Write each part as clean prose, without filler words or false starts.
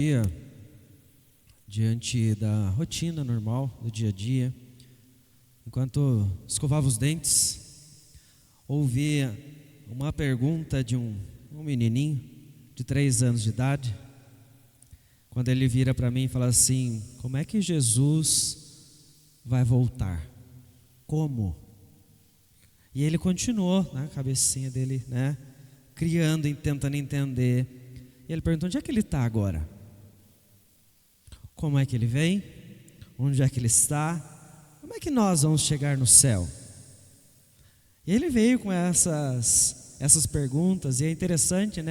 Dia, diante da rotina normal do dia a dia, enquanto escovava os dentes, ouvi uma pergunta de um menininho de 3 anos de idade, quando ele vira para mim e fala assim: como é que Jesus vai voltar? Como? E ele continuou na cabecinha dele, criando e tentando entender. E ele perguntou: onde é que ele está agora? Como é que ele vem? Onde é que ele está? Como é que nós vamos chegar no céu? E ele veio com essas perguntas, e é interessante,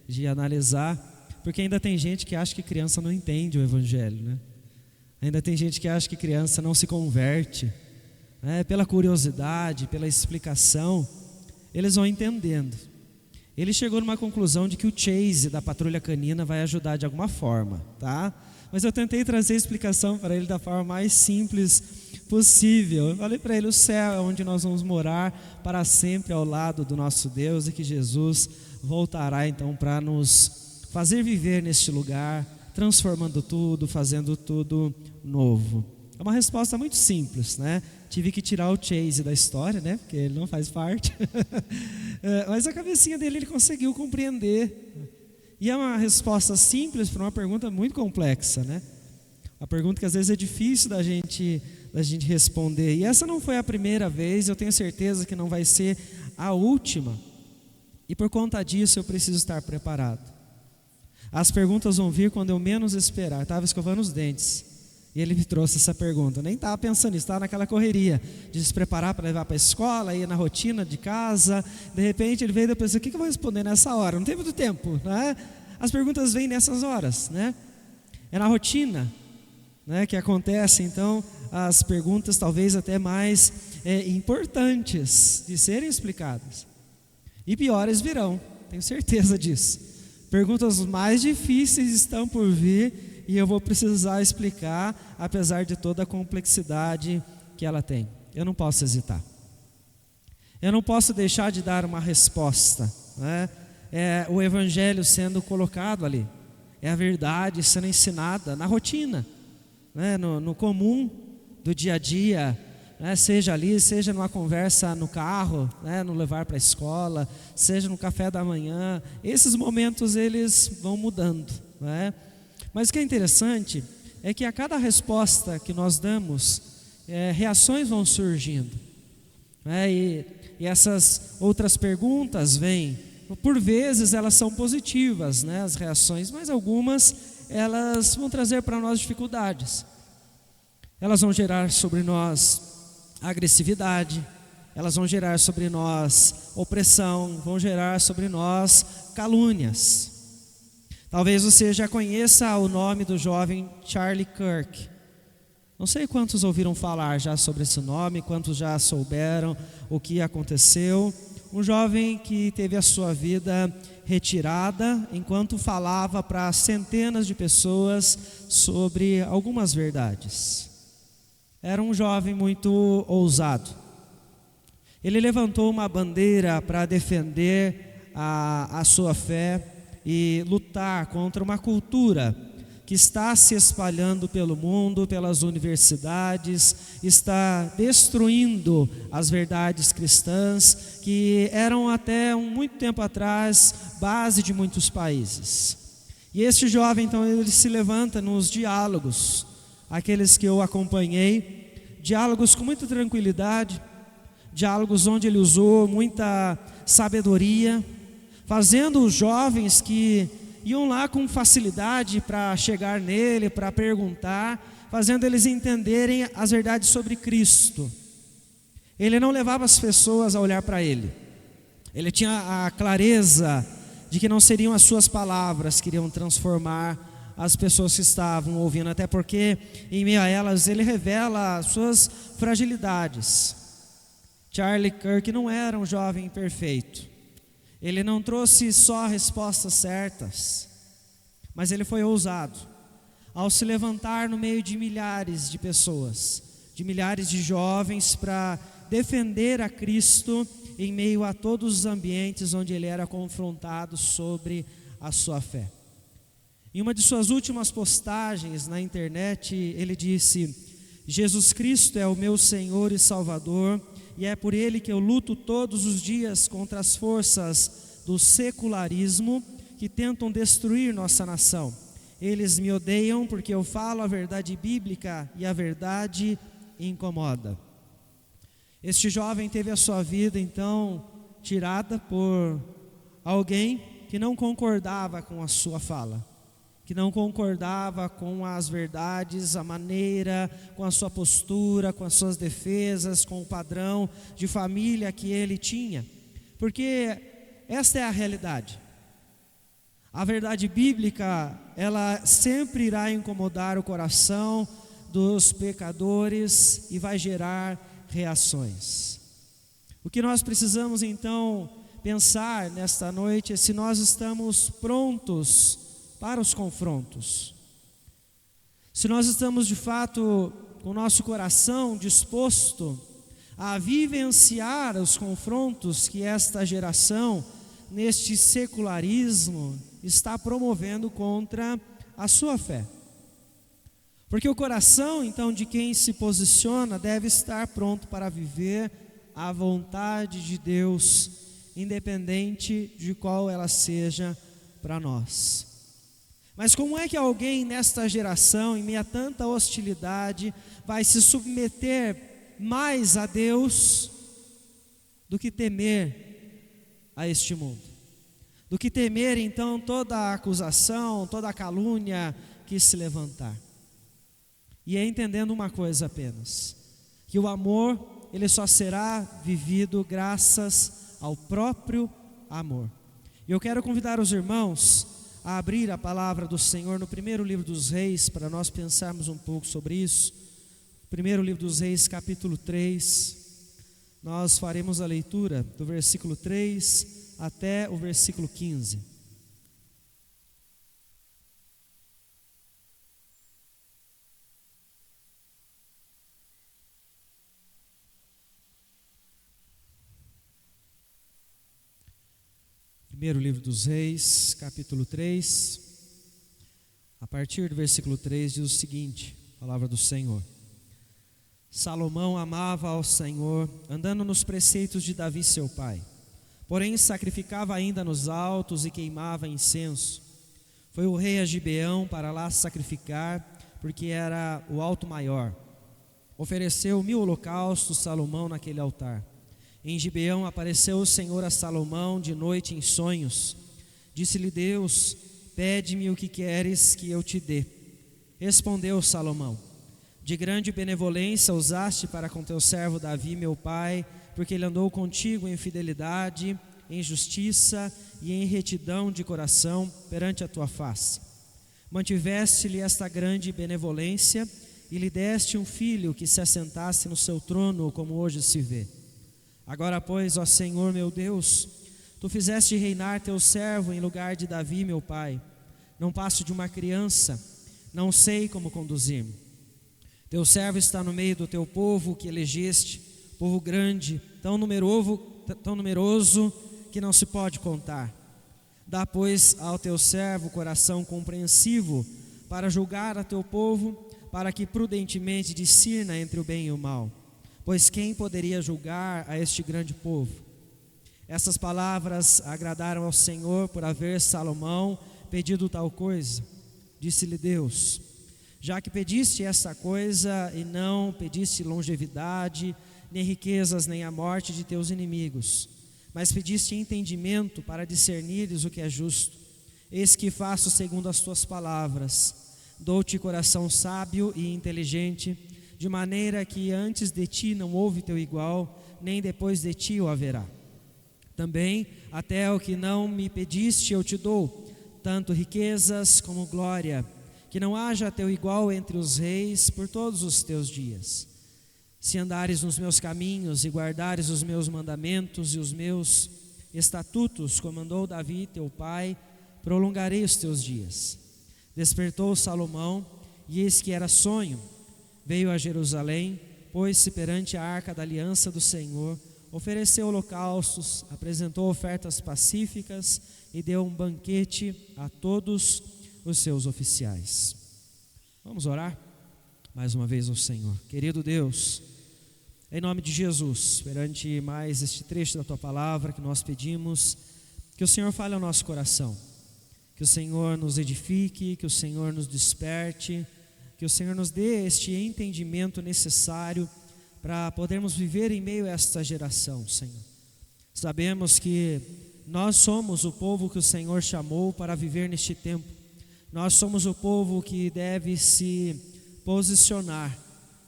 de analisar, porque ainda tem gente que acha que criança não entende o Evangelho, Ainda tem gente que acha que criança não se converte, pela curiosidade, pela explicação, eles vão entendendo. Ele chegou numa conclusão de que o Chase da patrulha canina vai ajudar de alguma forma, tá? Mas eu tentei trazer a explicação para ele da forma mais simples possível. Eu falei para ele: o céu é onde nós vamos morar para sempre ao lado do nosso Deus, e que Jesus voltará então para nos fazer viver neste lugar, transformando tudo, fazendo tudo novo. É uma resposta muito simples, Tive que tirar o Chase da história, porque ele não faz parte. Mas a cabecinha dele ele conseguiu compreender. E é uma resposta simples para uma pergunta muito complexa, Uma pergunta que às vezes é difícil da gente responder. E essa não foi a primeira vez, eu tenho certeza que não vai ser a última. E por conta disso eu preciso estar preparado. As perguntas vão vir quando eu menos esperar. Estava escovando os dentes e ele me trouxe essa pergunta. Eu nem estava pensando nisso, estava naquela correria de se preparar para levar para a escola, ir na rotina de casa. De repente ele veio e eu pensei: o que eu vou responder nessa hora? Não tem muito tempo, As perguntas vêm nessas horas, É na rotina, que acontece então as perguntas talvez até mais importantes de serem explicadas. E piores virão, tenho certeza disso. Perguntas mais difíceis estão por vir, e eu vou precisar explicar, apesar de toda a complexidade que ela tem. Eu não posso hesitar. Eu não posso deixar de dar uma resposta. É o Evangelho sendo colocado ali. É a verdade sendo ensinada na rotina, no comum do dia a dia, seja ali, seja numa conversa no carro, no levar para a escola, seja no café da manhã. Esses momentos eles vão mudando, Mas o que é interessante é que a cada resposta que nós damos, reações vão surgindo, e essas outras perguntas vêm. Por vezes elas são positivas, as reações, mas algumas elas vão trazer para nós dificuldades. Elas vão gerar sobre nós agressividade, elas vão gerar sobre nós opressão, vão gerar sobre nós calúnias. Talvez você já conheça o nome do jovem Charlie Kirk. Não sei quantos ouviram falar já sobre esse nome, quantos já souberam o que aconteceu. Um jovem que teve a sua vida retirada enquanto falava para centenas de pessoas sobre algumas verdades. Era um jovem muito ousado. Ele levantou uma bandeira para defender a sua fé e lutar contra uma cultura que está se espalhando pelo mundo, pelas universidades, está destruindo as verdades cristãs, que eram até muito tempo atrás base de muitos países. E este jovem, então, ele se levanta nos diálogos, aqueles que eu acompanhei, diálogos com muita tranquilidade, diálogos onde ele usou muita sabedoria, fazendo os jovens que iam lá com facilidade para chegar nele, para perguntar, fazendo eles entenderem as verdades sobre Cristo. Ele não levava as pessoas a olhar para ele. Ele tinha a clareza de que não seriam as suas palavras que iriam transformar as pessoas que estavam ouvindo, até porque em meio a elas ele revela as suas fragilidades. Charlie Kirk não era um jovem perfeito. Ele não trouxe só respostas certas, mas ele foi ousado ao se levantar no meio de milhares de pessoas, de milhares de jovens, para defender a Cristo em meio a todos os ambientes onde ele era confrontado sobre a sua fé. Em uma de suas últimas postagens na internet, ele disse: Jesus Cristo é o meu Senhor e Salvador, e é por Ele que eu luto todos os dias contra as forças do secularismo que tentam destruir nossa nação. Eles me odeiam porque eu falo a verdade bíblica e a verdade incomoda. Este jovem teve a sua vida então tirada por alguém que não concordava com a sua fala, que não concordava com as verdades, a maneira, com a sua postura, com as suas defesas, com o padrão de família que ele tinha, porque esta é a realidade. A verdade bíblica, ela sempre irá incomodar o coração dos pecadores e vai gerar reações. O que nós precisamos então pensar nesta noite é se nós estamos prontos para os confrontos, se nós estamos de fato com o nosso coração disposto a vivenciar os confrontos que esta geração, neste secularismo, está promovendo contra a sua fé. Porque o coração, então, de quem se posiciona deve estar pronto para viver a vontade de Deus, independente de qual ela seja para nós. Mas como é que alguém nesta geração, em meio a tanta hostilidade, vai se submeter mais a Deus do que temer a este mundo? Do que temer então toda a acusação, toda a calúnia que se levantar. E é entendendo uma coisa apenas, que o amor, ele só será vivido graças ao próprio amor. E eu quero convidar os irmãos a abrir a palavra do Senhor no primeiro livro dos Reis, para nós pensarmos um pouco sobre isso. Primeiro livro dos Reis, capítulo 3, nós faremos a leitura do versículo 3 até o versículo 15. Primeiro livro dos Reis, capítulo 3, a partir do versículo 3 diz o seguinte, palavra do Senhor: Salomão amava ao Senhor, andando nos preceitos de Davi seu pai, porém sacrificava ainda nos altos e queimava incenso. Foi o rei a Gibeão para lá sacrificar, porque era o alto maior. Ofereceu 1000 holocaustos Salomão naquele altar. Em Gibeão apareceu o Senhor a Salomão de noite em sonhos. Disse-lhe Deus: pede-me o que queres que eu te dê. Respondeu Salomão: de grande benevolência usaste para com teu servo Davi meu pai, porque ele andou contigo em fidelidade, em justiça e em retidão de coração perante a tua face. Mantiveste-lhe esta grande benevolência e lhe deste um filho que se assentasse no seu trono, como hoje se vê. Agora, pois, ó Senhor meu Deus, tu fizeste reinar teu servo em lugar de Davi meu pai. Não passo de uma criança, não sei como conduzir-me. Teu servo está no meio do teu povo que elegeste, povo grande, tão numeroso que não se pode contar. Dá, pois, ao teu servo coração compreensivo para julgar a teu povo, para que prudentemente discirna entre o bem e o mal. Pois quem poderia julgar a este grande povo? Essas palavras agradaram ao Senhor por haver Salomão pedido tal coisa. Disse-lhe Deus: já que pediste essa coisa e não pediste longevidade, nem riquezas, nem a morte de teus inimigos, mas pediste entendimento para discernires o que é justo, eis que faço segundo as tuas palavras. Dou-te coração sábio e inteligente, de maneira que antes de ti não houve teu igual, nem depois de ti o haverá. Também até o que não me pediste eu te dou, tanto riquezas como glória, que não haja teu igual entre os reis por todos os teus dias. Se andares nos meus caminhos e guardares os meus mandamentos e os meus estatutos, como mandou Davi teu pai, prolongarei os teus dias. Despertou Salomão, e eis que era sonho. Veio a Jerusalém, pôs-se perante a arca da aliança do Senhor, ofereceu holocaustos, apresentou ofertas pacíficas e deu um banquete a todos os seus oficiais. Vamos orar mais uma vez ao Senhor. Querido Deus, em nome de Jesus, perante mais este trecho da Tua Palavra que nós pedimos, que o Senhor fale ao nosso coração, que o Senhor nos edifique, que o Senhor nos desperte, que o Senhor nos dê este entendimento necessário para podermos viver em meio a esta geração, Senhor. Sabemos que nós somos o povo que o Senhor chamou para viver neste tempo. Nós somos o povo que deve se posicionar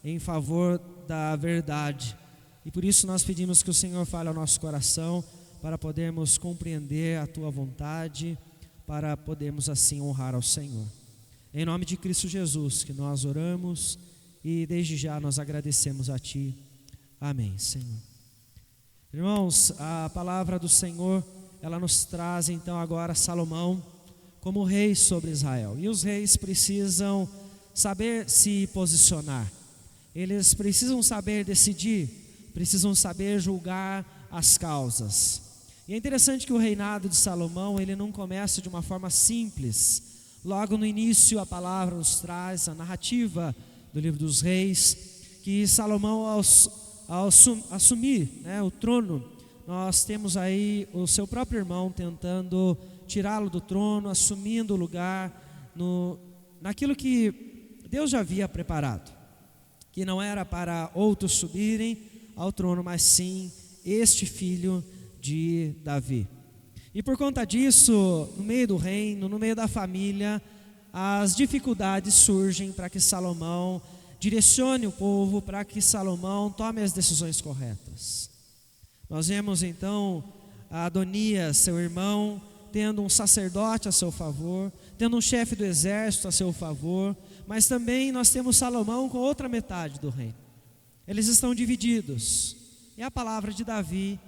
em favor da verdade. E por isso nós pedimos que o Senhor fale ao nosso coração para podermos compreender a Tua vontade, para podermos assim honrar ao Senhor. Em nome de Cristo Jesus que nós oramos e desde já nós agradecemos a Ti. Amém, Senhor. Irmãos, a palavra do Senhor, ela nos traz então agora Salomão como rei sobre Israel. E os reis precisam saber se posicionar. Eles precisam saber decidir, precisam saber julgar as causas. E é interessante que o reinado de Salomão, ele não começa de uma forma simples. Logo no início a palavra nos traz a narrativa do livro dos reis, que Salomão ao assumir, o trono, nós temos aí o seu próprio irmão tentando tirá-lo do trono, assumindo o lugar naquilo que Deus já havia preparado, que não era para outros subirem ao trono, mas sim este filho de Davi. E por conta disso, no meio do reino, no meio da família, as dificuldades surgem para que Salomão direcione o povo, para que Salomão tome as decisões corretas. Nós vemos então a Adonias, seu irmão, tendo um sacerdote a seu favor, tendo um chefe do exército a seu favor, mas também nós temos Salomão com outra metade do reino. Eles estão divididos. E a palavra de Davi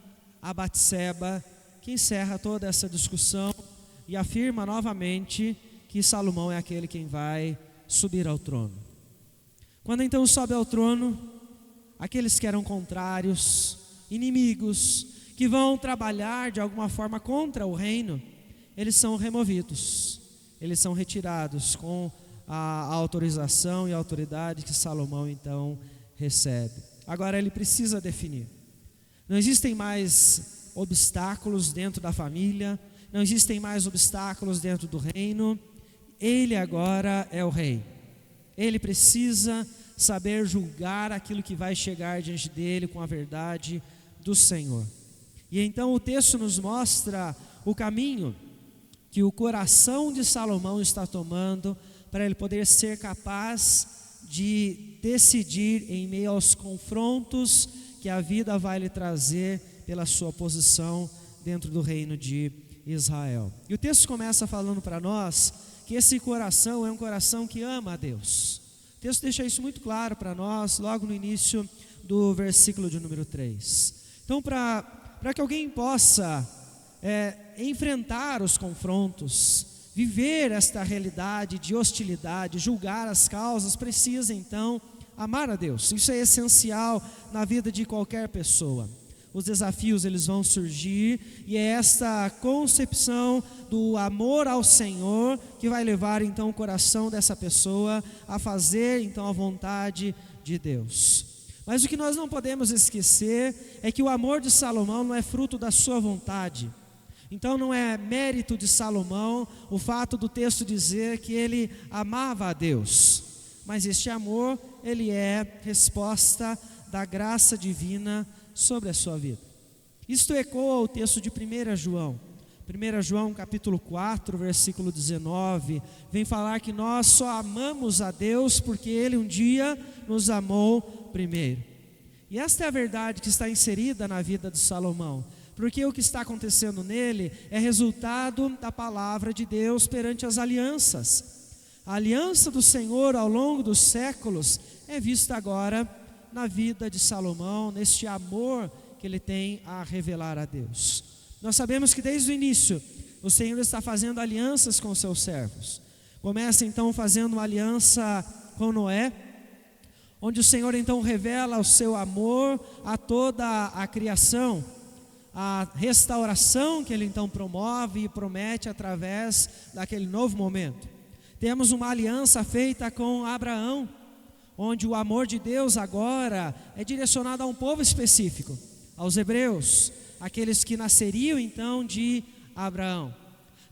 a Batseba, que encerra toda essa discussão e afirma novamente que Salomão é aquele quem vai subir ao trono. Quando então sobe ao trono, aqueles que eram contrários, inimigos, que vão trabalhar de alguma forma contra o reino, eles são removidos, eles são retirados com a autorização e a autoridade que Salomão então recebe. Agora ele precisa definir. Não existem mais obstáculos dentro da família, não existem mais obstáculos dentro do reino. Ele agora é o rei. Ele precisa saber julgar aquilo que vai chegar diante dele com a verdade do Senhor. E então o texto nos mostra o caminho que o coração de Salomão está tomando para ele poder ser capaz de decidir em meio aos confrontos que a vida vai lhe trazer pela sua posição dentro do reino de Israel. E o texto começa falando para nós que esse coração é um coração que ama a Deus. O texto deixa isso muito claro para nós logo no início do versículo de número 3. Então para que alguém possa enfrentar os confrontos, viver esta realidade de hostilidade, julgar as causas, precisa então amar a Deus. Isso é essencial na vida de qualquer pessoa. Os desafios eles vão surgir e é esta concepção do amor ao Senhor que vai levar então o coração dessa pessoa a fazer então a vontade de Deus. Mas o que nós não podemos esquecer é que o amor de Salomão não é fruto da sua vontade. Então não é mérito de Salomão o fato do texto dizer que ele amava a Deus, mas este amor ele é resposta da graça divina sobre a sua vida. Isto ecoa o texto de 1 João. 1 João capítulo 4, versículo 19, vem falar que nós só amamos a Deus porque Ele um dia nos amou primeiro. E esta é a verdade que está inserida na vida de Salomão, porque o que está acontecendo nele é resultado da palavra de Deus perante as alianças. A aliança do Senhor ao longo dos séculos é vista agora na vida de Salomão, neste amor que ele tem a revelar a Deus. Nós sabemos que desde o início o Senhor está fazendo alianças com os seus servos. Começa então fazendo uma aliança com Noé, onde o Senhor então revela o seu amor a toda a criação, a restauração que ele então promove e promete através daquele novo momento. Temos uma aliança feita com Abraão, onde o amor de Deus agora é direcionado a um povo específico, aos hebreus, aqueles que nasceriam então de Abraão.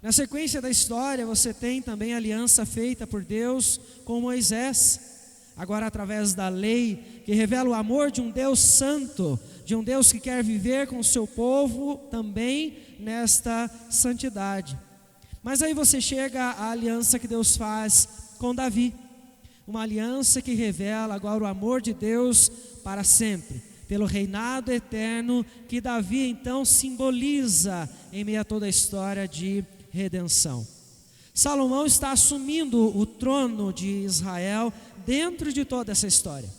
Na sequência da história, você tem também a aliança feita por Deus com Moisés, agora através da lei, que revela o amor de um Deus santo, de um Deus que quer viver com o seu povo também nesta santidade. Mas aí você chega à aliança que Deus faz com Davi, uma aliança que revela agora o amor de Deus para sempre, pelo reinado eterno que Davi então simboliza em meio a toda a história de redenção. Salomão está assumindo o trono de Israel dentro de toda essa história,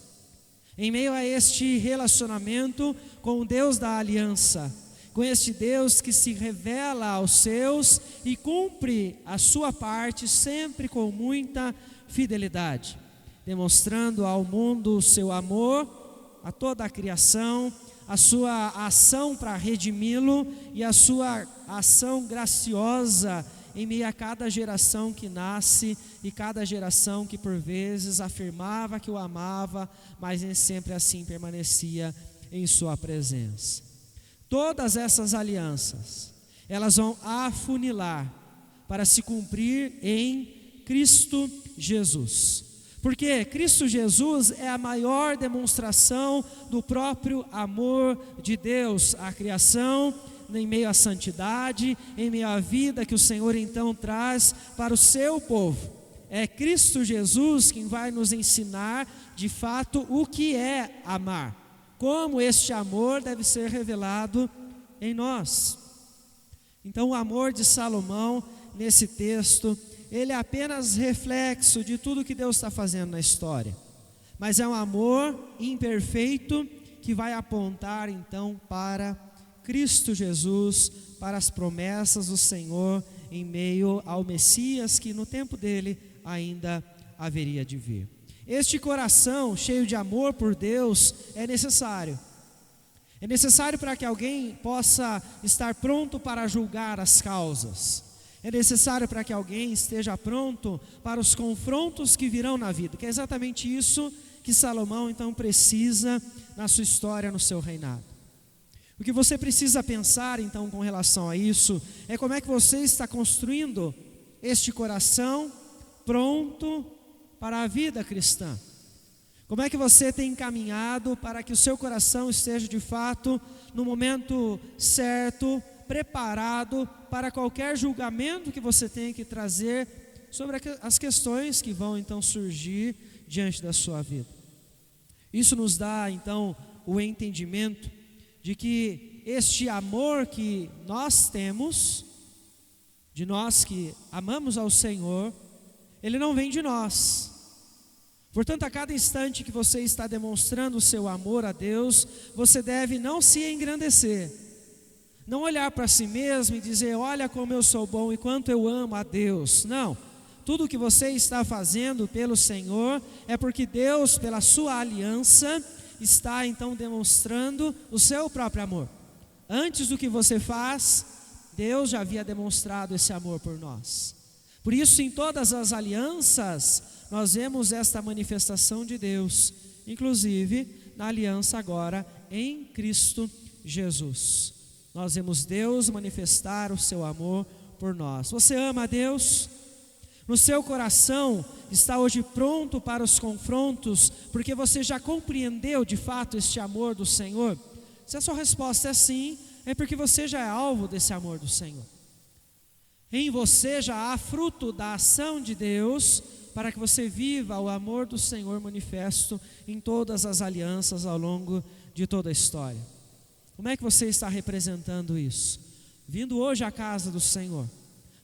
em meio a este relacionamento com o Deus da aliança, com este Deus que se revela aos seus e cumpre a sua parte sempre com muita fidelidade, demonstrando ao mundo o seu amor, a toda a criação, a sua ação para redimi-lo e a sua ação graciosa em meio a cada geração que nasce e cada geração que por vezes afirmava que o amava, mas nem sempre assim permanecia em sua presença. Todas essas alianças, elas vão afunilar para se cumprir em Cristo Jesus. Porque Cristo Jesus é a maior demonstração do próprio amor de Deus à criação, em meio à santidade, em meio à vida que o Senhor então traz para o seu povo. É Cristo Jesus quem vai nos ensinar de fato o que é amar, como este amor deve ser revelado em nós. Então o amor de Salomão nesse texto, ele é apenas reflexo de tudo que Deus está fazendo na história, mas é um amor imperfeito que vai apontar então para Cristo Jesus, para as promessas do Senhor em meio ao Messias que no tempo dele ainda haveria de vir. Este coração cheio de amor por Deus é necessário. É necessário para que alguém possa estar pronto para julgar as causas. É necessário para que alguém esteja pronto para os confrontos que virão na vida, que é exatamente isso que Salomão então precisa na sua história, no seu reinado. O que você precisa pensar então com relação a isso é como é que você está construindo este coração pronto para a vida cristã. Como é que você tem encaminhado para que o seu coração esteja de fato no momento certo, preparado para qualquer julgamento que você tenha que trazer sobre as questões que vão então surgir diante da sua vida. Isso nos dá então o entendimento de que este amor que nós temos, de nós que amamos ao Senhor, ele não vem de nós. Portanto, a cada instante que você está demonstrando o seu amor a Deus, você deve não se engrandecer, não olhar para si mesmo e dizer, olha como eu sou bom e quanto eu amo a Deus. Não, tudo que você está fazendo pelo Senhor é porque Deus, pela sua aliança, está então demonstrando o seu próprio amor. Antes do que você faz, Deus já havia demonstrado esse amor por nós. Por isso, em todas as alianças, nós vemos esta manifestação de Deus, inclusive na aliança agora em Cristo Jesus. Nós vemos Deus manifestar o seu amor por nós. Você ama a Deus? No seu coração está hoje pronto para os confrontos, porque você já compreendeu de fato este amor do Senhor? Se a sua resposta é sim, é porque você já é alvo desse amor do Senhor. Em você já há fruto da ação de Deus, para que você viva o amor do Senhor manifesto em todas as alianças ao longo de toda a história. Como é que você está representando isso? Vindo hoje à casa do Senhor,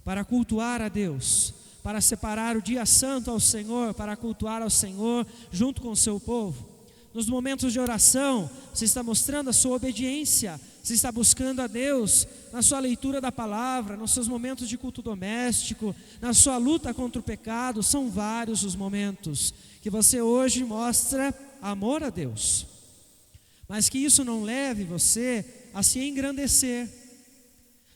para cultuar a Deus, para separar o dia santo ao Senhor, para cultuar ao Senhor junto com o seu povo. Nos momentos de oração, você está mostrando a sua obediência, você está buscando a Deus na sua leitura da palavra, nos seus momentos de culto doméstico, na sua luta contra o pecado. São vários os momentos que você hoje mostra amor a Deus, mas que isso não leve você a se engrandecer,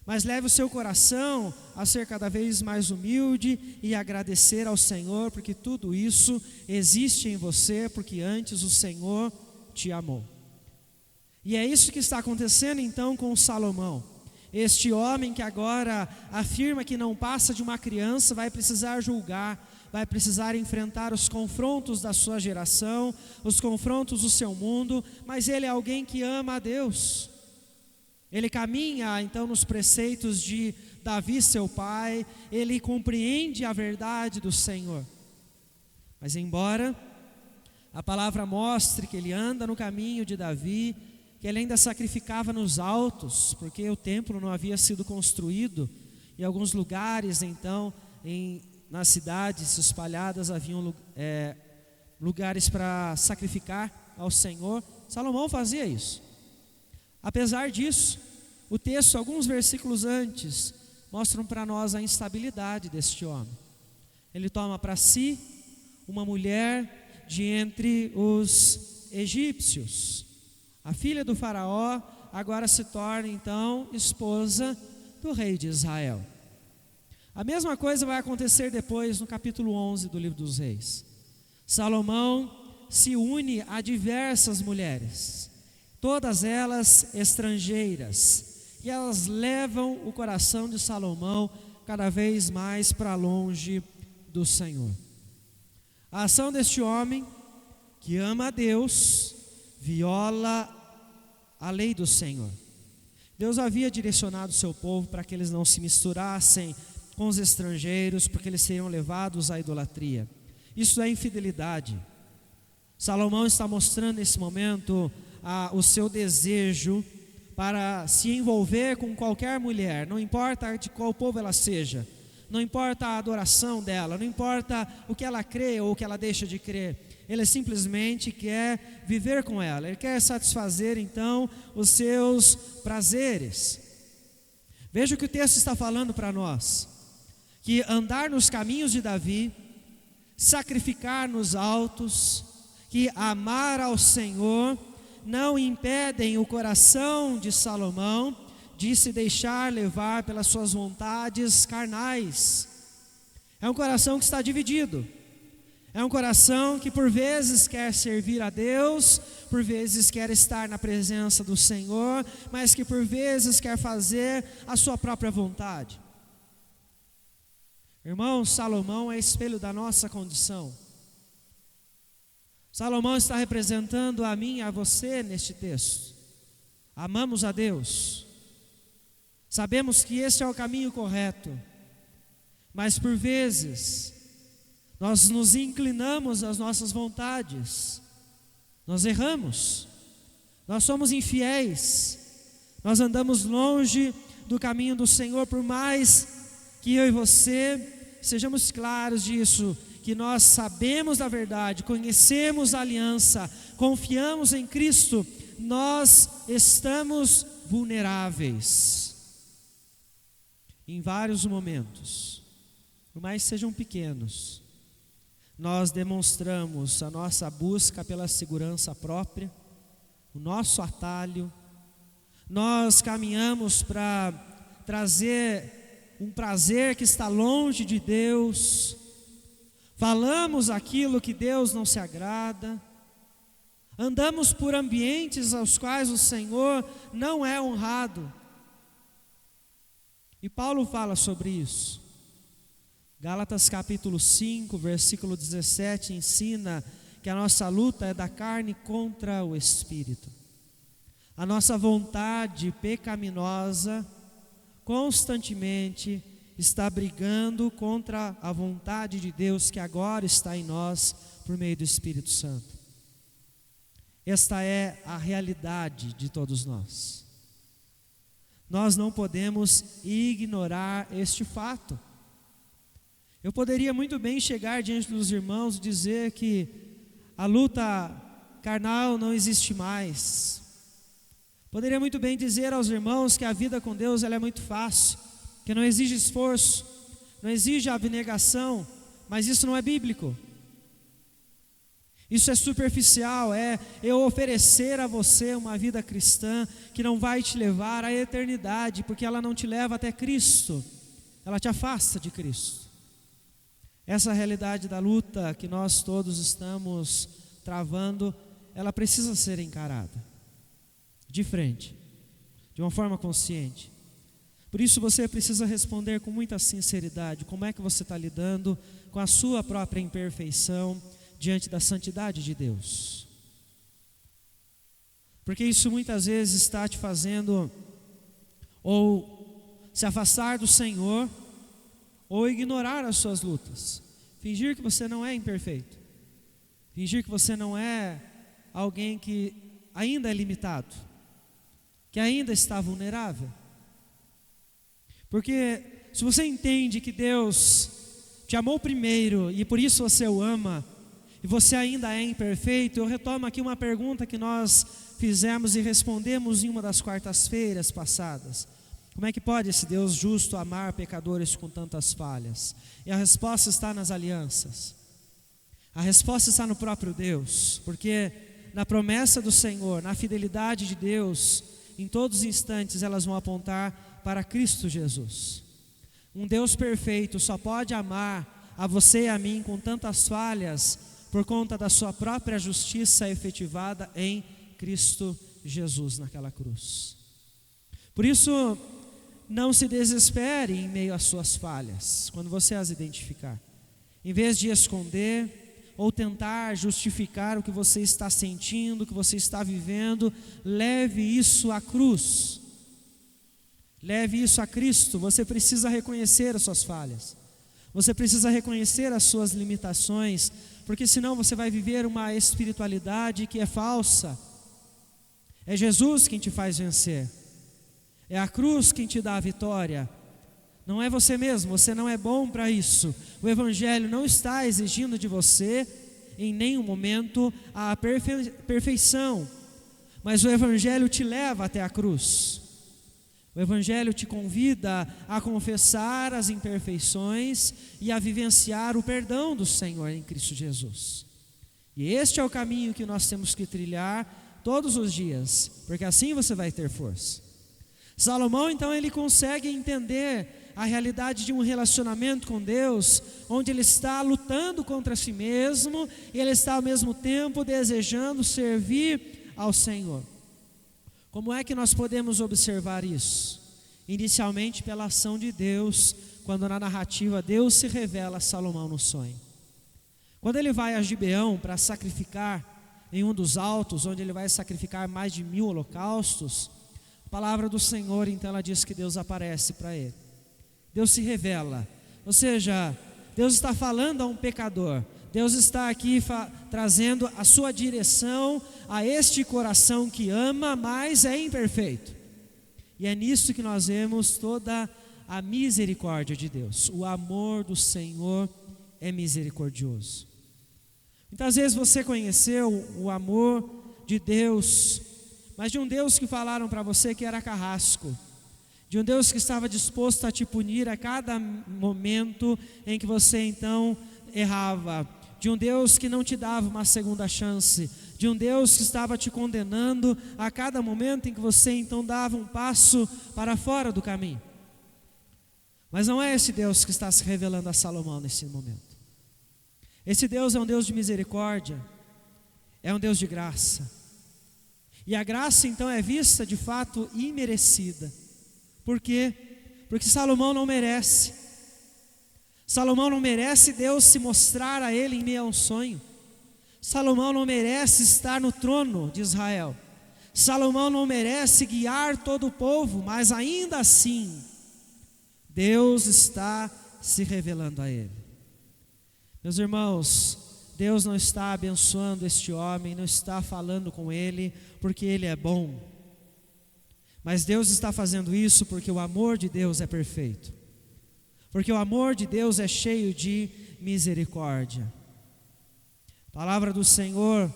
mas leve o seu coração a ser cada vez mais humilde e agradecer ao Senhor, porque tudo isso existe em você, porque antes o Senhor te amou. E é isso que está acontecendo então com Salomão. Este homem que agora afirma que não passa de uma criança, vai precisar julgar, vai precisar enfrentar os confrontos da sua geração, os confrontos do seu mundo, mas ele é alguém que ama a Deus. Ele caminha então nos preceitos de Davi, seu pai, ele compreende a verdade do Senhor. Mas embora a palavra mostre que ele anda no caminho de Davi, que ele ainda sacrificava nos altos, porque o templo não havia sido construído, e alguns lugares então, nas cidades espalhadas, haviam lugares para sacrificar ao Senhor. Salomão fazia isso. Apesar disso, o texto, alguns versículos antes, mostram para nós a instabilidade deste homem. Ele toma para si uma mulher de entre os egípcios. A filha do faraó agora se torna então esposa do rei de Israel. A mesma coisa vai acontecer depois no capítulo 11 do livro dos Reis. Salomão se une a diversas mulheres, todas elas estrangeiras, e elas levam o coração de Salomão cada vez mais para longe do Senhor. A ação deste homem, que ama a Deus, viola a lei do Senhor. Deus havia direcionado o seu povo para que eles não se misturassem com os estrangeiros, porque eles seriam levados à idolatria. Isso é infidelidade. Salomão está mostrando nesse momento o seu desejo para se envolver com qualquer mulher, não importa de qual povo ela seja, não importa a adoração dela, não importa o que ela crê ou o que ela deixa de crer, ele simplesmente quer viver com ela, ele quer satisfazer então os seus prazeres. Veja o que o texto está falando para nós, que andar nos caminhos de Davi, sacrificar nos altos, que amar ao Senhor, não impedem o coração de Salomão de se deixar levar pelas suas vontades carnais. É um coração que está dividido. É um coração que por vezes quer servir a Deus, por vezes quer estar na presença do Senhor, mas que por vezes quer fazer a sua própria vontade. Irmão, Salomão é espelho da nossa condição. Salomão está representando a mim e a você neste texto. Amamos a Deus, sabemos que esse é o caminho correto, mas por vezes nós nos inclinamos às nossas vontades, nós erramos, nós somos infiéis, nós andamos longe do caminho do Senhor, por mais que eu e você sejamos claros disso, que nós sabemos da verdade, conhecemos a aliança, confiamos em Cristo, nós estamos vulneráveis. Em vários momentos, por mais que sejam pequenos, nós demonstramos a nossa busca pela segurança própria, o nosso atalho, nós caminhamos para trazer um prazer que está longe de Deus, falamos aquilo que Deus não se agrada, andamos por ambientes aos quais o Senhor não é honrado. E Paulo fala sobre isso. Gálatas capítulo 5, versículo 17 ensina que a nossa luta é da carne contra o Espírito. A nossa vontade pecaminosa constantemente está brigando contra a vontade de Deus que agora está em nós por meio do Espírito Santo. Esta é a realidade de todos nós. Nós não podemos ignorar este fato. Eu poderia muito bem chegar diante dos irmãos e dizer que a luta carnal não existe mais. Poderia muito bem dizer aos irmãos que a vida com Deus ela é muito fácil, que não exige esforço, não exige abnegação, mas isso não é bíblico. Isso é superficial, é eu oferecer a você uma vida cristã que não vai te levar à eternidade, porque ela não te leva até Cristo, ela te afasta de Cristo. Essa realidade da luta que nós todos estamos travando, ela precisa ser encarada de frente, de uma forma consciente. Por isso você precisa responder com muita sinceridade como é que você está lidando com a sua própria imperfeição diante da santidade de Deus. Porque isso muitas vezes está te fazendo ou se afastar do Senhor ou ignorar as suas lutas. Fingir que você não é imperfeito. Fingir que você não é alguém que ainda é limitado, que ainda está vulnerável. Porque se você entende que Deus te amou primeiro e por isso você o ama, e você ainda é imperfeito, eu retomo aqui uma pergunta que nós fizemos e respondemos em uma das quartas-feiras passadas. Como é que pode esse Deus justo amar pecadores com tantas falhas? E a resposta está nas alianças. A resposta está no próprio Deus, porque na promessa do Senhor, na fidelidade de Deus, em todos os instantes elas vão apontar para Cristo Jesus. Um Deus perfeito só pode amar a você e a mim com tantas falhas por conta da sua própria justiça efetivada em Cristo Jesus naquela cruz. Por isso, não se desespere em meio às suas falhas, quando você as identificar. Em vez de esconder ou tentar justificar o que você está sentindo, o que você está vivendo, leve isso à cruz. Leve isso a Cristo. Você precisa reconhecer as suas falhas. Você precisa reconhecer as suas limitações, porque senão você vai viver uma espiritualidade que é falsa. É Jesus quem te faz vencer. É a cruz quem te dá a vitória. Não é você mesmo, você não é bom para isso. O Evangelho não está exigindo de você, em nenhum momento, a perfeição. Mas o Evangelho te leva até a cruz. O Evangelho te convida a confessar as imperfeições e a vivenciar o perdão do Senhor em Cristo Jesus. E este é o caminho que nós temos que trilhar todos os dias, porque assim você vai ter força. Salomão, então, ele consegue entender a realidade de um relacionamento com Deus, onde ele está lutando contra si mesmo e ele está ao mesmo tempo desejando servir ao Senhor. Como é que nós podemos observar isso? Inicialmente pela ação de Deus, quando na narrativa Deus se revela a Salomão no sonho. Quando ele vai a Gibeão para sacrificar em um dos altos, onde ele vai sacrificar mais de 1000 holocaustos, a palavra do Senhor, então, ela diz que Deus aparece para ele. Deus se revela, ou seja, Deus está falando a um pecador. Deus está aqui trazendo a sua direção a este coração que ama, mas é imperfeito. E é nisso que nós vemos toda a misericórdia de Deus. O amor do Senhor é misericordioso. Muitas vezes você conheceu o amor de Deus, mas de um Deus que falaram para você que era carrasco, de um Deus que estava disposto a te punir a cada momento em que você então errava, de um Deus que não te dava uma segunda chance, de um Deus que estava te condenando a cada momento em que você então dava um passo para fora do caminho. Mas não é esse Deus que está se revelando a Salomão nesse momento. Esse Deus é um Deus de misericórdia, é um Deus de graça. E a graça então é vista de fato imerecida. Por quê? Porque Salomão não merece. Salomão não merece Deus se mostrar a ele em meio a um sonho. Salomão não merece estar no trono de Israel. Salomão não merece guiar todo o povo, mas ainda assim, Deus está se revelando a ele. Meus irmãos, Deus não está abençoando este homem, não está falando com ele porque ele é bom. Mas Deus está fazendo isso porque o amor de Deus é perfeito. Porque o amor de Deus é cheio de misericórdia. A palavra do Senhor,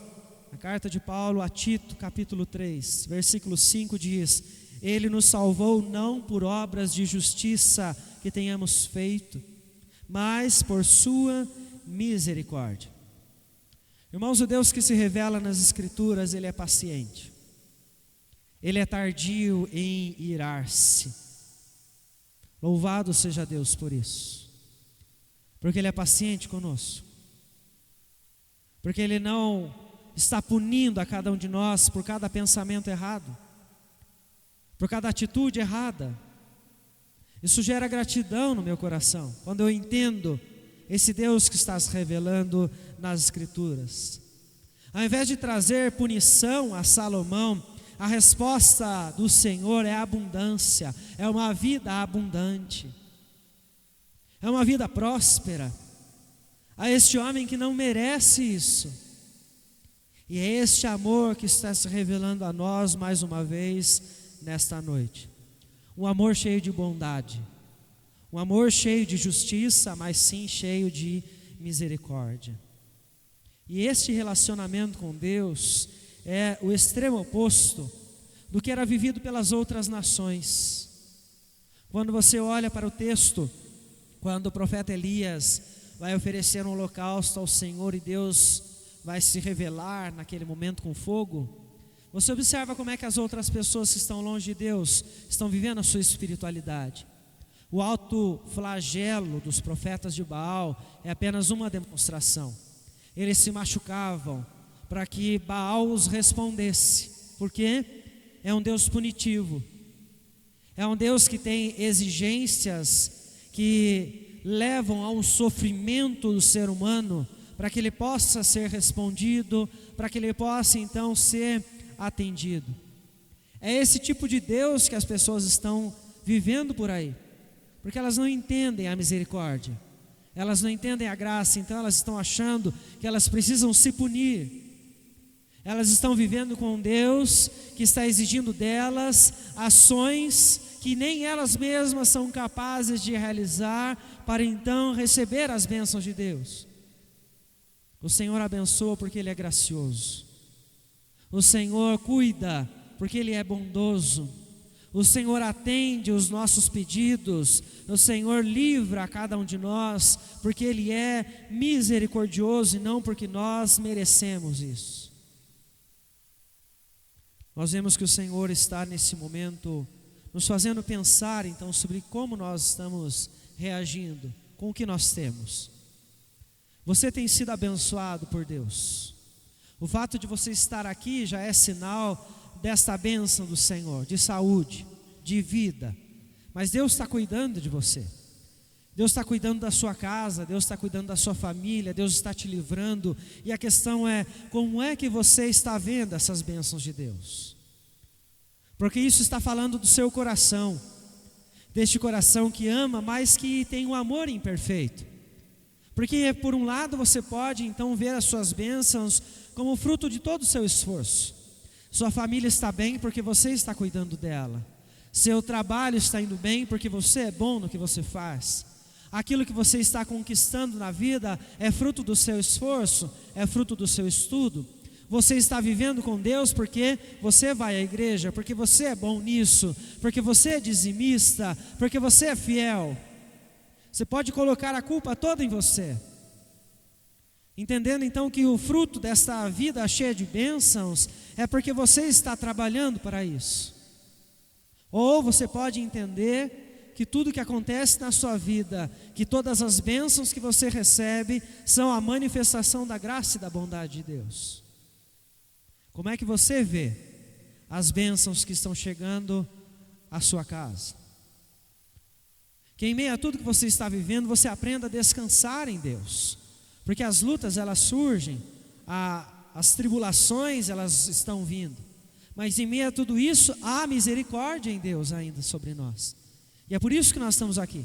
na carta de Paulo a Tito, capítulo 3, versículo 5 diz: Ele nos salvou não por obras de justiça que tenhamos feito, mas por sua misericórdia. Irmãos, o Deus que se revela nas Escrituras, Ele é paciente. Ele é tardio em irar-se. Louvado seja Deus por isso. Porque Ele é paciente conosco. Porque Ele não está punindo a cada um de nós por cada pensamento errado, por cada atitude errada. Isso gera gratidão no meu coração, quando eu entendo esse Deus que está se revelando nas Escrituras. Ao invés de trazer punição a Salomão, a resposta do Senhor é abundância, é uma vida abundante, é uma vida próspera, a este homem que não merece isso. E é este amor que está se revelando a nós mais uma vez nesta noite. Um amor cheio de bondade, um amor cheio de justiça, mas sim cheio de misericórdia. E este relacionamento com Deus é o extremo oposto do que era vivido pelas outras nações. Quando você olha para o texto, quando o profeta Elias vai oferecer um holocausto ao Senhor e Deus vai se revelar naquele momento com fogo, você observa como é que as outras pessoas que estão longe de Deus estão vivendo a sua espiritualidade. O alto flagelo dos profetas de Baal é apenas uma demonstração. Eles se machucavam para que Baal os respondesse, porque é um Deus punitivo, é um Deus que tem exigências que levam ao sofrimento do ser humano, para que ele possa ser respondido, para que ele possa então ser atendido. É esse tipo de Deus que as pessoas estão vivendo por aí, porque elas não entendem a misericórdia, elas não entendem a graça, então elas estão achando que elas precisam se punir. Elas estão vivendo com um Deus que está exigindo delas ações que nem elas mesmas são capazes de realizar para então receber as bênçãos de Deus. O Senhor abençoa porque Ele é gracioso. O Senhor cuida porque Ele é bondoso. O Senhor atende os nossos pedidos. O Senhor livra a cada um de nós porque Ele é misericordioso e não porque nós merecemos isso. Nós vemos que o Senhor está nesse momento nos fazendo pensar então sobre como nós estamos reagindo com o que nós temos. Você tem sido abençoado por Deus. O fato de você estar aqui já é sinal desta bênção do Senhor, de saúde, de vida. Mas Deus está cuidando de você. Deus está cuidando da sua casa, Deus está cuidando da sua família, Deus está te livrando. E a questão é, como é que você está vendo essas bênçãos de Deus? Porque isso está falando do seu coração, deste coração que ama, mas que tem um amor imperfeito. Porque por um lado você pode então ver as suas bênçãos como fruto de todo o seu esforço. Sua família está bem porque você está cuidando dela. Seu trabalho está indo bem porque você é bom no que você faz. Aquilo que você está conquistando na vida é fruto do seu esforço, é fruto do seu estudo. Você está vivendo com Deus porque você vai à igreja, porque você é bom nisso, porque você é dizimista, porque você é fiel. Você pode colocar a culpa toda em você. Entendendo então que o fruto desta vida cheia de bênçãos é porque você está trabalhando para isso. Ou você pode entender que tudo que acontece na sua vida, que todas as bênçãos que você recebe são a manifestação da graça e da bondade de Deus. Como é que você vê as bênçãos que estão chegando à sua casa? Que em meio a tudo que você está vivendo, você aprenda a descansar em Deus. Porque as lutas elas surgem, as tribulações elas estão vindo. Mas em meio a tudo isso, há misericórdia em Deus ainda sobre nós. E é por isso que nós estamos aqui.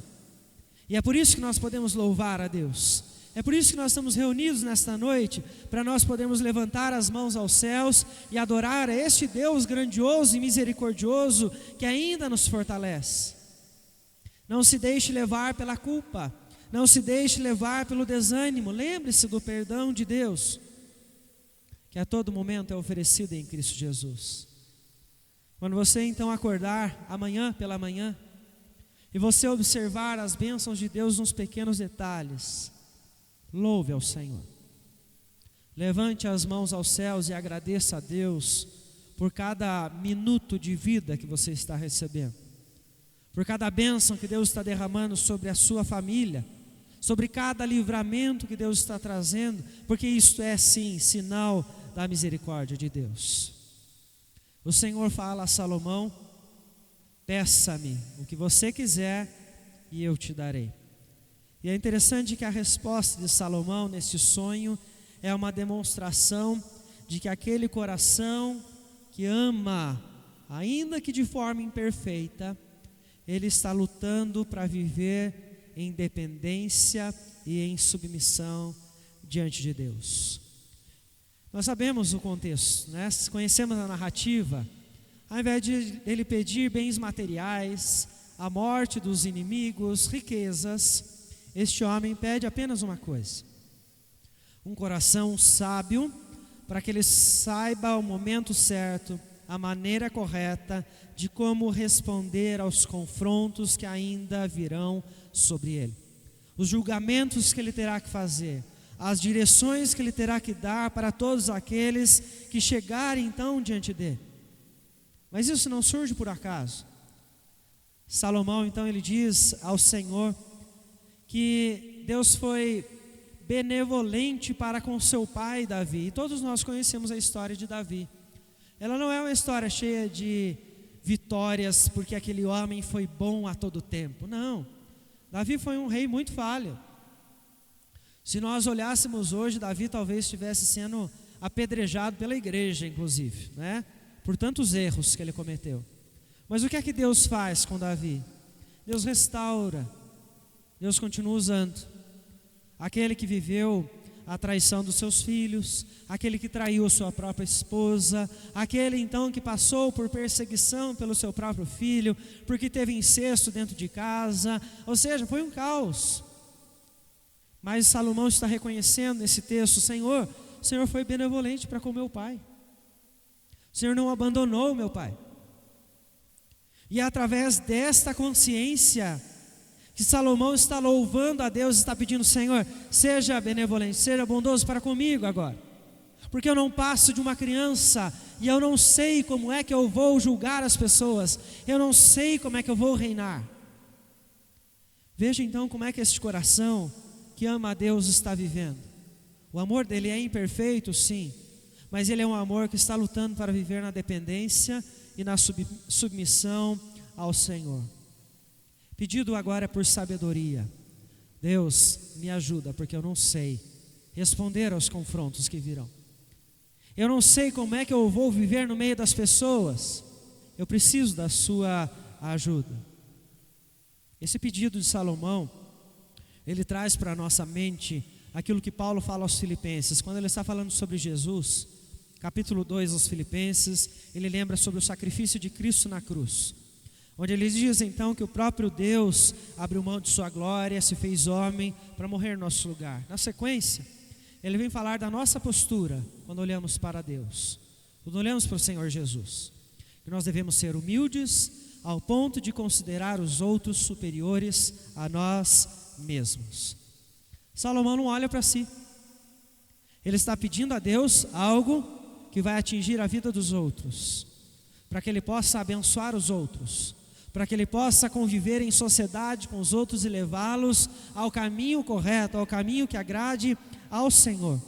E é por isso que nós podemos louvar a Deus. É por isso que nós estamos reunidos nesta noite, para nós podermos levantar as mãos aos céus e adorar a este Deus grandioso e misericordioso que ainda nos fortalece. Não se deixe levar pela culpa, não se deixe levar pelo desânimo. Lembre-se do perdão de Deus, que a todo momento é oferecido em Cristo Jesus. Quando você então acordar amanhã pela manhã e você observar as bênçãos de Deus nos pequenos detalhes, louve ao Senhor. Levante as mãos aos céus e agradeça a Deus por cada minuto de vida que você está recebendo, por cada bênção que Deus está derramando sobre a sua família, sobre cada livramento que Deus está trazendo, porque isto é sim sinal da misericórdia de Deus. O Senhor fala a Salomão: peça-me o que você quiser e eu te darei. E é interessante que a resposta de Salomão nesse sonho é uma demonstração de que aquele coração que ama, ainda que de forma imperfeita, ele está lutando para viver em dependência e em submissão diante de Deus. Nós sabemos o contexto, né? Conhecemos a narrativa. Ao invés de ele pedir bens materiais, a morte dos inimigos, riquezas, este homem pede apenas uma coisa: um coração sábio, para que ele saiba o momento certo, a maneira correta de como responder aos confrontos que ainda virão sobre ele, os julgamentos que ele terá que fazer, as direções que ele terá que dar para todos aqueles que chegarem então diante dele. Mas isso não surge por acaso. Salomão então ele diz ao Senhor que Deus foi benevolente para com seu pai Davi, e todos nós conhecemos a história de Davi. Ela não é uma história cheia de vitórias porque aquele homem foi bom a todo tempo, não. Davi foi um rei muito falho. Se nós olhássemos hoje, Davi talvez estivesse sendo apedrejado pela igreja, inclusive, né? Por tantos erros que ele cometeu. Mas o que é que Deus faz com Davi? Deus restaura, Deus continua usando aquele que viveu a traição dos seus filhos, aquele que traiu a sua própria esposa, aquele então que passou por perseguição pelo seu próprio filho, porque teve incesto dentro de casa, ou seja, foi um caos. Mas Salomão está reconhecendo nesse texto: Senhor, o Senhor foi benevolente para com meu pai, o Senhor não abandonou o meu pai. E é através desta consciência que Salomão está louvando a Deus, está pedindo: Senhor, seja benevolente, seja bondoso para comigo agora, porque eu não passo de uma criança, e eu não sei como é que eu vou julgar as pessoas, eu não sei como é que eu vou reinar. Veja então como é que este coração que ama a Deus está vivendo. O amor dele é imperfeito, sim, mas ele é um amor que está lutando para viver na dependência e na submissão ao Senhor. Pedido agora é por sabedoria. Deus, me ajuda, porque eu não sei responder aos confrontos que virão. Eu não sei como é que eu vou viver no meio das pessoas. Eu preciso da sua ajuda. Esse pedido de Salomão, ele traz para a nossa mente aquilo que Paulo fala aos Filipenses, quando ele está falando sobre Jesus, capítulo 2 aos Filipenses, ele lembra sobre o sacrifício de Cristo na cruz, onde ele diz então que o próprio Deus abriu mão de sua glória, se fez homem para morrer no nosso lugar. Na sequência, ele vem falar da nossa postura quando olhamos para Deus, quando olhamos para o Senhor Jesus, que nós devemos ser humildes ao ponto de considerar os outros superiores a nós mesmos. Salomão não olha para si, ele está pedindo a Deus algo que vai atingir a vida dos outros, para que ele possa abençoar os outros, para que ele possa conviver em sociedade com os outros e levá-los ao caminho correto, ao caminho que agrade ao Senhor.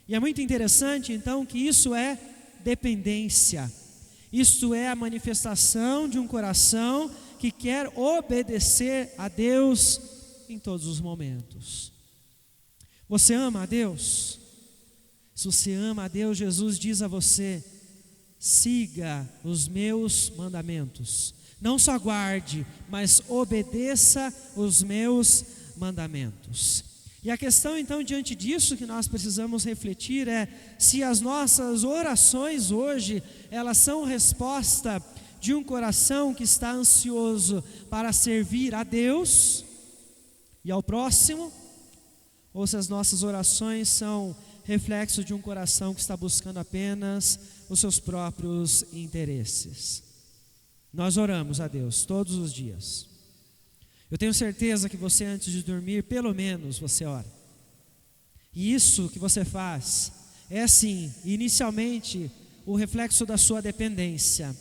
E é muito interessante então que isso é dependência, isto é a manifestação de um coração que quer obedecer a Deus em todos os momentos. Você ama a Deus? Se você ama a Deus, Jesus diz a você: siga os meus mandamentos. Não só guarde, mas obedeça os meus mandamentos. E a questão então diante disso que nós precisamos refletir é se as nossas orações hoje, elas são resposta de um coração que está ansioso para servir a Deus e ao próximo, ou se as nossas orações são reflexo de um coração que está buscando apenas os seus próprios interesses. Nós oramos a Deus todos os dias. Eu tenho certeza que você, antes de dormir, pelo menos você ora. E isso que você faz é sim, inicialmente, o reflexo da sua dependência,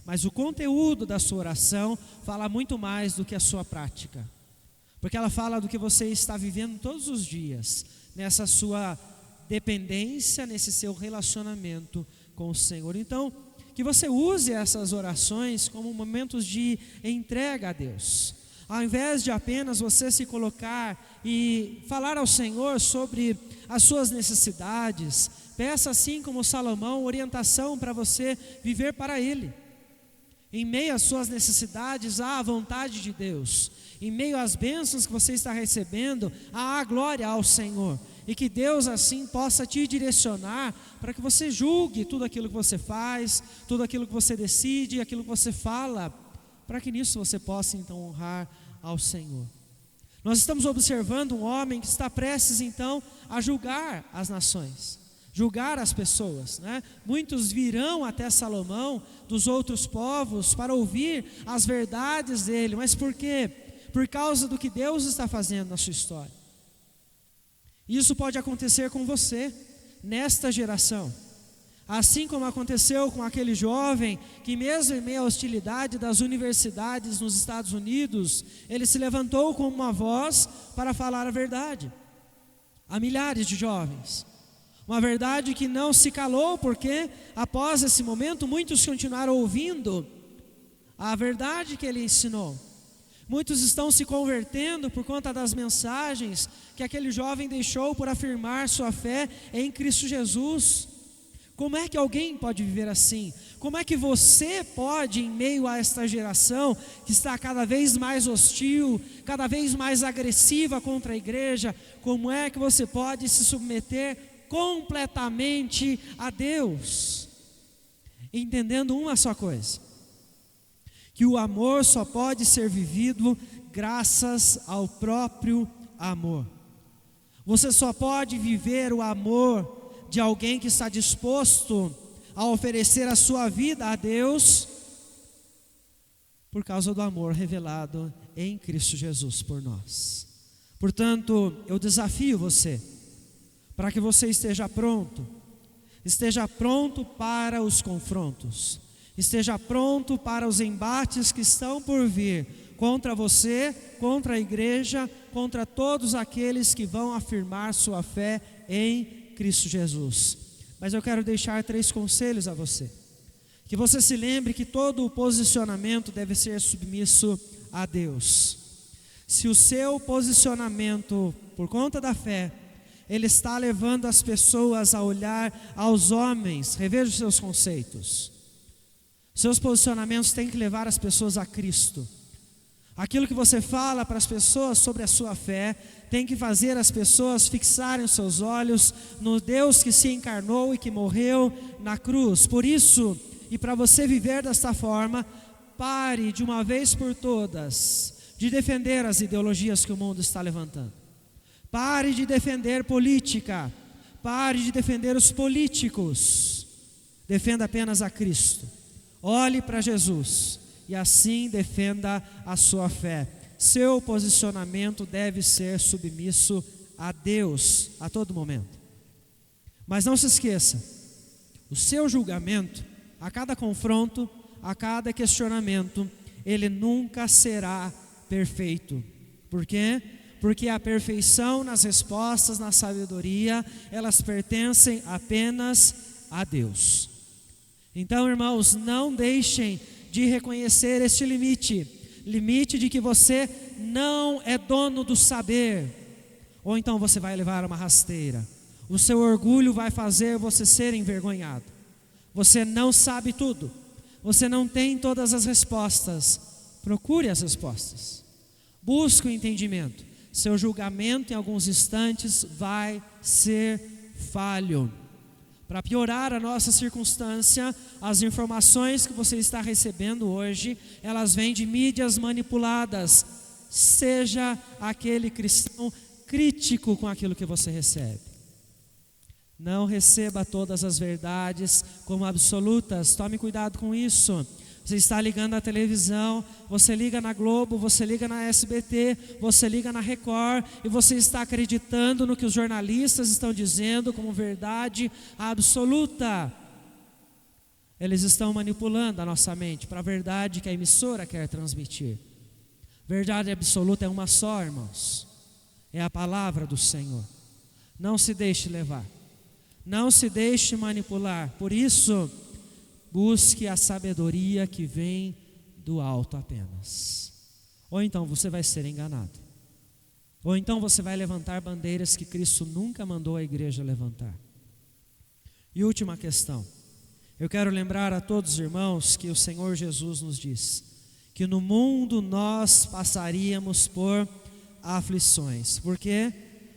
mas o conteúdo da sua oração fala muito mais do que a sua prática, porque ela fala do que você está vivendo todos os dias, nessa sua dependência, nesse seu relacionamento com o Senhor. Então, que você use essas orações como momentos de entrega a Deus, ao invés de apenas você se colocar e falar ao Senhor sobre as suas necessidades. Peça, assim como Salomão, orientação para você viver para Ele. Em meio às suas necessidades, há a vontade de Deus. Em meio às bênçãos que você está recebendo, há a glória ao Senhor. E que Deus assim possa te direcionar para que você julgue tudo aquilo que você faz, tudo aquilo que você decide, aquilo que você fala, para que nisso você possa então honrar ao Senhor. Nós estamos observando um homem que está prestes então a julgar as nações, julgar as pessoas, né? Muitos virão até Salomão dos outros povos para ouvir as verdades dele, mas por quê? Por causa do que Deus está fazendo na sua história. Isso pode acontecer com você nesta geração, assim como aconteceu com aquele jovem que, mesmo em meio à hostilidade das universidades nos Estados Unidos, ele se levantou com uma voz para falar a verdade a milhares de jovens. Uma verdade que não se calou, porque após esse momento muitos continuaram ouvindo a verdade que ele ensinou. Muitos estão se convertendo por conta das mensagens que aquele jovem deixou por afirmar sua fé em Cristo Jesus. Como é que alguém pode viver assim? Como é que você pode, em meio a esta geração que está cada vez mais hostil, cada vez mais agressiva contra a igreja, como é que você pode se submeter completamente a Deus? Entendendo uma só coisa: que o amor só pode ser vivido graças ao próprio amor. Você só pode viver o amor de alguém que está disposto a oferecer a sua vida a Deus por causa do amor revelado em Cristo Jesus por nós. Portanto, eu desafio você para que você esteja pronto para os confrontos, esteja pronto para os embates que estão por vir contra você, contra a igreja, contra todos aqueles que vão afirmar sua fé em Cristo Jesus. Mas eu quero deixar 3 conselhos a você. Que você se lembre que todo o posicionamento deve ser submisso a Deus. Se o seu posicionamento, por conta da fé, ele está levando as pessoas a olhar aos homens, reveja os seus conceitos. Seus posicionamentos têm que levar as pessoas a Cristo. Aquilo que você fala para as pessoas sobre a sua fé tem que fazer as pessoas fixarem os seus olhos no Deus que se encarnou e que morreu na cruz. Por isso, e para você viver desta forma, pare de uma vez por todas de defender as ideologias que o mundo está levantando. Pare de defender política, pare de defender os políticos. Defenda apenas a Cristo. Olhe para Jesus e assim defenda a sua fé. Seu posicionamento deve ser submisso a Deus a todo momento. Mas não se esqueça, o seu julgamento, a cada confronto, a cada questionamento, ele nunca será perfeito. Por quê? Porque a perfeição nas respostas, na sabedoria, elas pertencem apenas a Deus. Então, irmãos, não deixem de reconhecer este limite de que você não é dono do saber, ou então você vai levar uma rasteira. O seu orgulho vai fazer você ser envergonhado. Você não sabe tudo, você não tem todas as respostas. Procure as respostas, busque o entendimento. Seu julgamento em alguns instantes vai ser falho. Para piorar a nossa circunstância, as informações que você está recebendo hoje, elas vêm de mídias manipuladas. Seja aquele cristão crítico com aquilo que você recebe. Não receba todas as verdades como absolutas, tome cuidado com isso. Você está ligando a televisão, você liga na Globo, você liga na SBT, você liga na Record, e você está acreditando no que os jornalistas estão dizendo como verdade absoluta. Eles estão manipulando a nossa mente para a verdade que a emissora quer transmitir. Verdade absoluta é uma só, irmãos. É a palavra do Senhor. Não se deixe levar. Não se deixe manipular. Por isso, busque a sabedoria que vem do alto apenas. Ou então você vai ser enganado. Ou então você vai levantar bandeiras que Cristo nunca mandou a igreja levantar. E última questão. Eu quero lembrar a todos os irmãos que o Senhor Jesus nos diz que no mundo nós passaríamos por aflições. Por quê?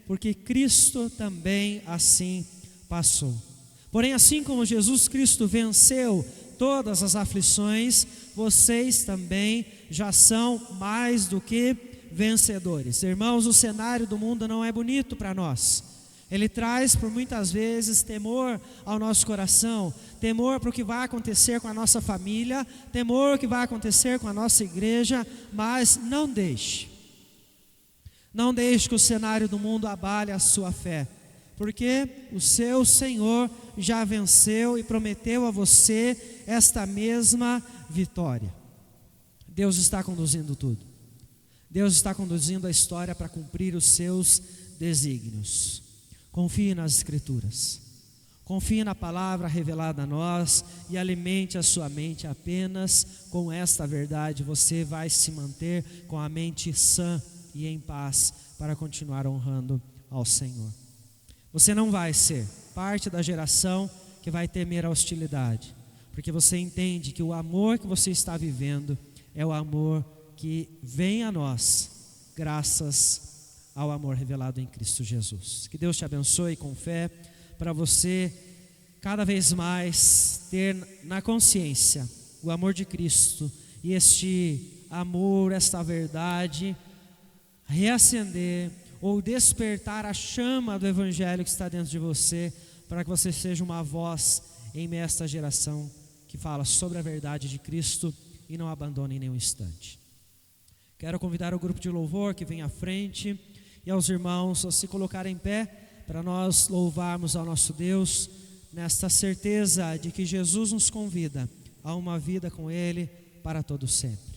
Porque Cristo também assim passou. Porém, assim como Jesus Cristo venceu todas as aflições, vocês também já são mais do que vencedores. Irmãos, o cenário do mundo não é bonito para nós. Ele traz por muitas vezes temor ao nosso coração, temor para o que vai acontecer com a nossa família, temor o que vai acontecer com a nossa igreja, mas não deixe que o cenário do mundo abale a sua fé, porque o seu Senhor já venceu e prometeu a você esta mesma vitória. Deus está conduzindo tudo. Deus está conduzindo a história para cumprir os seus desígnios. Confie nas Escrituras. Confie na palavra revelada a nós e alimente a sua mente apenas com esta verdade. Você vai se manter com a mente sã e em paz para continuar honrando ao Senhor. Você não vai ser parte da geração que vai temer a hostilidade, porque você entende que o amor que você está vivendo é o amor que vem a nós graças ao amor revelado em Cristo Jesus. Que Deus te abençoe com fé, para você cada vez mais ter na consciência o amor de Cristo e este amor, esta verdade, reacender ou despertar a chama do Evangelho que está dentro de você, para que você seja uma voz em meio a esta geração que fala sobre a verdade de Cristo e não abandone em nenhum instante. Quero convidar o grupo de louvor que vem à frente e aos irmãos a se colocarem em pé para nós louvarmos ao nosso Deus nesta certeza de que Jesus nos convida a uma vida com Ele para todo sempre.